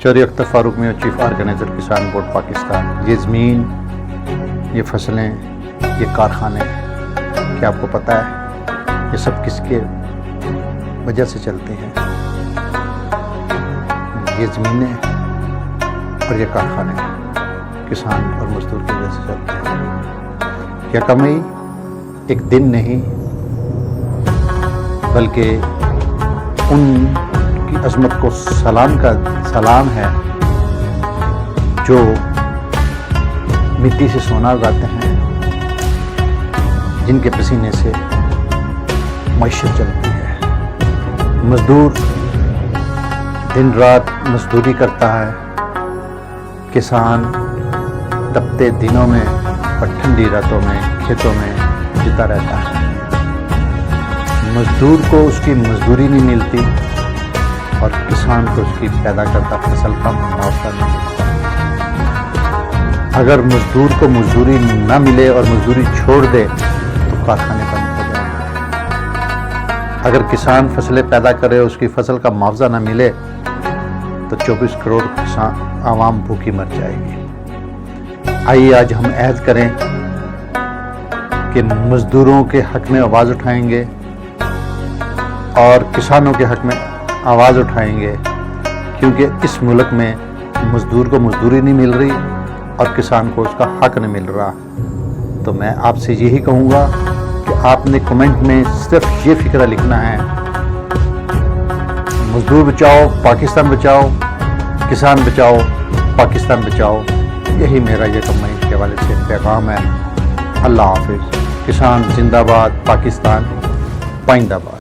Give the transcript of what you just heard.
چودھری اختر فاروق میاں، chief organiser کسان board Pakistan. یہ زمین، یہ فصلیں، یہ کارخانے، کیا آپ کو پتہ ہے یہ سب کس کے وجہ سے چلتے ہیں؟ یہ زمینیں اور یہ کارخانے کسان اور مزدور کی وجہ سے چلتے ہیں۔ کیا کمائی ایک دن نہیں بلکہ ان کی عظمت کو سلام ہے جو مٹی سے سونا اگاتے ہیں، جن کے پسینے سے معیشت چلتی ہے۔ مزدور دن رات مزدوری کرتا ہے، کسان تپتے دنوں میں اور ٹھنڈی راتوں میں کھیتوں میں جتا رہتا ہے۔ مزدور کو اس کی مزدوری نہیں ملتی اور کسان کو اس کی پیدا کرتا فصل کا معاوضہ نہیں ملتا۔ اگر مزدور کو مزدوری نہ ملے اور مزدوری چھوڑ دے تو کارخانے بند ہو جائیں گے۔ اگر کسان فصلیں پیدا کرے اس کی فصل کا معاوضہ نہ ملے تو 24 کروڑ عوام بھوکی مر جائے گی۔ آئیے آج ہم عہد کریں کہ مزدوروں کے حق میں آواز اٹھائیں گے اور کسانوں کے حق میں آواز اٹھائیں گے، کیونکہ اس ملک میں مزدور کو مزدوری نہیں مل رہی اور کسان کو اس کا حق نہیں مل رہا۔ تو میں آپ سے یہی کہوں گا کہ آپ نے کمنٹ میں صرف یہ فکرہ لکھنا ہے، مزدور بچاؤ پاکستان بچاؤ، کسان بچاؤ پاکستان بچاؤ۔ یہی میرا یہ کمنٹ کے حوالے سے پیغام ہے۔ اللہ حافظ۔ کسان زندہ باد، پاکستان پائندہ باد۔